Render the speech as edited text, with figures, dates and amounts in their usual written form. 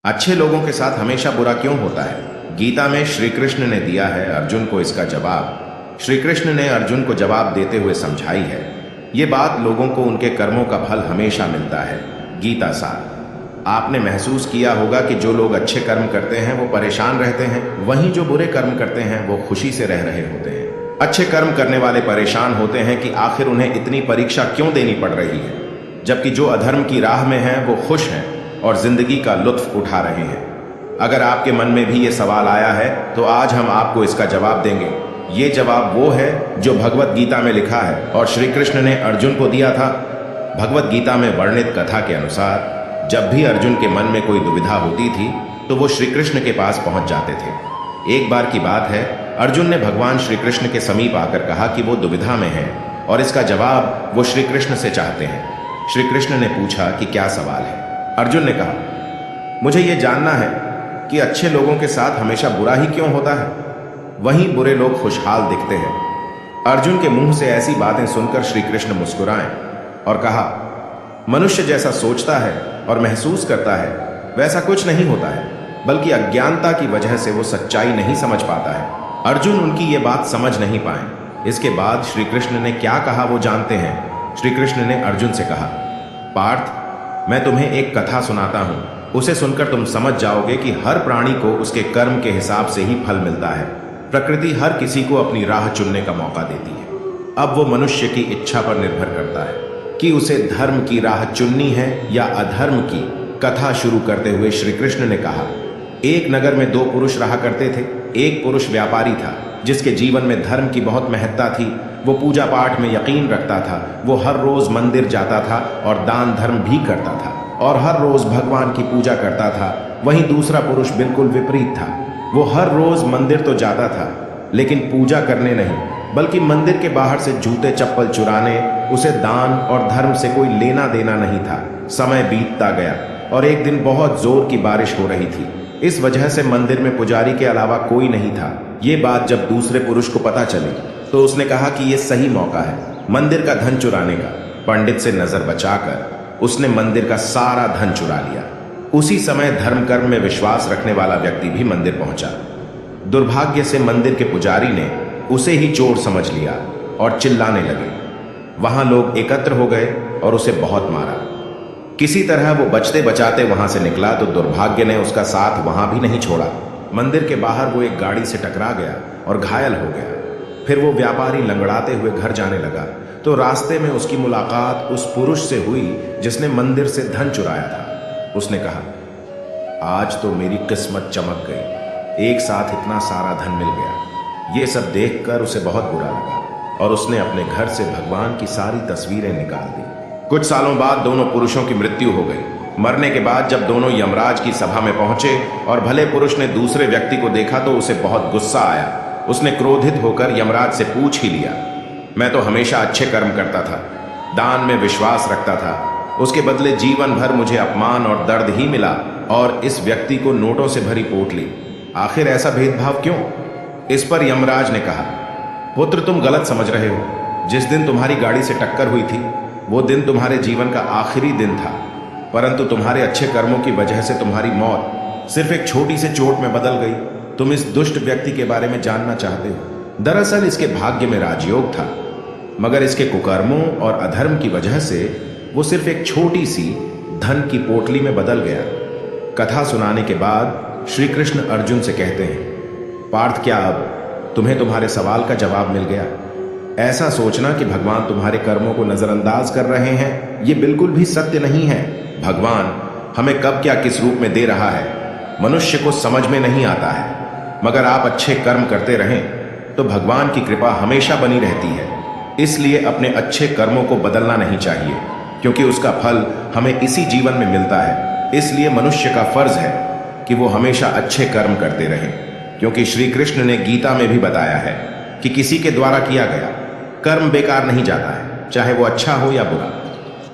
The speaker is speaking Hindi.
अच्छे लोगों के साथ हमेशा बुरा क्यों होता है? गीता में श्री कृष्ण ने दिया है अर्जुन को इसका जवाब। श्री कृष्ण ने अर्जुन को जवाब देते हुए समझाई है, ये बात लोगों को उनके कर्मों का फल हमेशा मिलता है। गीता सार। आपने महसूस किया होगा कि जो लोग अच्छे कर्म करते हैं वो परेशान रहते हैं, वहीं जो बुरे कर्म करते हैं वो खुशी से रह रहे होते हैं। अच्छे कर्म करने वाले परेशान होते हैं कि आखिर उन्हें इतनी परीक्षा क्यों देनी पड़ रही है, जबकि जो अधर्म की राह में हैं वो खुश हैं और जिंदगी का लुत्फ उठा रहे हैं। अगर आपके मन में भी ये सवाल आया है तो आज हम आपको इसका जवाब देंगे। ये जवाब वो है जो भगवत गीता में लिखा है और श्री कृष्ण ने अर्जुन को दिया था। भगवत गीता में वर्णित कथा के अनुसार जब भी अर्जुन के मन में कोई दुविधा होती थी तो वो श्री कृष्ण के पास पहुंच जाते थे। एक बार की बात है, अर्जुन ने भगवान श्री कृष्ण के समीप आकर कहा कि वो दुविधा में है और इसका जवाब वो श्री कृष्ण से चाहते हैं। श्री कृष्ण ने पूछा कि क्या सवाल है? अर्जुन ने कहा, मुझे ये जानना है कि अच्छे लोगों के साथ हमेशा बुरा ही क्यों होता है, वहीं बुरे लोग खुशहाल दिखते हैं। अर्जुन के मुंह से ऐसी बातें सुनकर श्री कृष्ण मुस्कुराए और कहा, मनुष्य जैसा सोचता है और महसूस करता है वैसा कुछ नहीं होता है, बल्कि अज्ञानता की वजह से वो सच्चाई नहीं समझ पाता है। अर्जुन उनकी ये बात समझ नहीं पाए। इसके बाद श्री कृष्ण ने क्या कहा वो जानते हैं। श्री कृष्ण ने अर्जुन से कहा, पार्थ, मैं तुम्हें एक कथा सुनाता हूँ, उसे सुनकर तुम समझ जाओगे कि हर प्राणी को उसके कर्म के हिसाब से ही फल मिलता है। प्रकृति हर किसी को अपनी राह चुनने का मौका देती है। अब वो मनुष्य की इच्छा पर निर्भर करता है कि उसे धर्म की राह चुननी है या अधर्म की। कथा शुरू करते हुए श्री कृष्ण ने कहा, एक नगर में दो पुरुष रहा करते थे। एक पुरुष व्यापारी था जिसके जीवन में धर्म की बहुत महत्ता थी। वो पूजा पाठ में यकीन रखता था। वो हर रोज मंदिर जाता था और दान धर्म भी करता था और हर रोज भगवान की पूजा करता था। वहीं दूसरा पुरुष बिल्कुल विपरीत था। वो हर रोज मंदिर तो जाता था लेकिन पूजा करने नहीं, बल्कि मंदिर के बाहर से जूते चप्पल चुराने। उसे दान और धर्म से कोई लेना देना नहीं था। समय बीतता गया और एक दिन बहुत जोर की बारिश हो रही थी। इस वजह से मंदिर में पुजारी के अलावा कोई नहीं था। ये बात जब दूसरे पुरुष को पता चली तो उसने कहा कि ये सही मौका है मंदिर का धन चुराने का। पंडित से नजर बचाकर उसने मंदिर का सारा धन चुरा लिया। उसी समय धर्म कर्म में विश्वास रखने वाला व्यक्ति भी मंदिर पहुंचा। दुर्भाग्य से मंदिर के पुजारी ने उसे ही चोर समझ लिया और चिल्लाने लगे। वहां लोग एकत्र हो गए और उसे बहुत मारा। किसी तरह वो बचते बचाते वहां से निकला तो दुर्भाग्य ने उसका साथ वहां भी नहीं छोड़ा। मंदिर के बाहर वो एक गाड़ी से टकरा गया और घायल हो गया। फिर वो व्यापारी लंगड़ाते हुए घर जाने लगा तो रास्ते में उसकी मुलाकात उस पुरुष से हुई जिसने मंदिर से धन चुराया था। उसने कहा, आज तो मेरी किस्मत चमक गई, एक साथ इतना सारा धन मिल गया। ये सब देखकर उसे बहुत बुरा लगा और उसने अपने घर से भगवान की सारी तस्वीरें निकाल दी। कुछ सालों बाद दोनों पुरुषों की मृत्यु हो गई। मरने के बाद जब दोनों यमराज की सभा में पहुंचे और भले पुरुष ने दूसरे व्यक्ति को देखा तो उसे बहुत गुस्सा आया। उसने क्रोधित होकर यमराज से पूछ ही लिया, मैं तो हमेशा अच्छे कर्म करता था, दान में विश्वास रखता था, उसके बदले जीवन भर मुझे अपमान और दर्द ही मिला और इस व्यक्ति को नोटों से भरी पोटली। आखिर ऐसा भेदभाव क्यों? इस पर यमराज ने कहा, पुत्र, तुम गलत समझ रहे हो। जिस दिन तुम्हारी गाड़ी से टक्कर हुई थी वो दिन तुम्हारे जीवन का आखिरी दिन था, परंतु तुम्हारे अच्छे कर्मों की वजह से तुम्हारी मौत सिर्फ एक छोटी सी चोट में बदल गई। तुम इस दुष्ट व्यक्ति के बारे में जानना चाहते हो। दरअसल इसके भाग्य में राजयोग था, मगर इसके कुकर्मों और अधर्म की वजह से वो सिर्फ एक छोटी सी धन की पोटली में बदल गया। कथा सुनाने के बाद श्री कृष्ण अर्जुन से कहते हैं, पार्थ, क्या अब तुम्हें तुम्हारे सवाल का जवाब मिल गया? ऐसा सोचना कि भगवान तुम्हारे कर्मों को नजरअंदाज कर रहे हैं, ये बिल्कुल भी सत्य नहीं है। भगवान हमें कब क्या किस रूप में दे रहा है मनुष्य को समझ में नहीं आता है, मगर आप अच्छे कर्म करते रहें तो भगवान की कृपा हमेशा बनी रहती है। इसलिए अपने अच्छे कर्मों को बदलना नहीं चाहिए, क्योंकि उसका फल हमें इसी जीवन में मिलता है। इसलिए मनुष्य का फर्ज है कि वो हमेशा अच्छे कर्म करते रहें, क्योंकि श्री कृष्ण ने गीता में भी बताया है कि किसी के द्वारा किया गया कर्म बेकार नहीं जाता है, चाहे वो अच्छा हो या बुरा।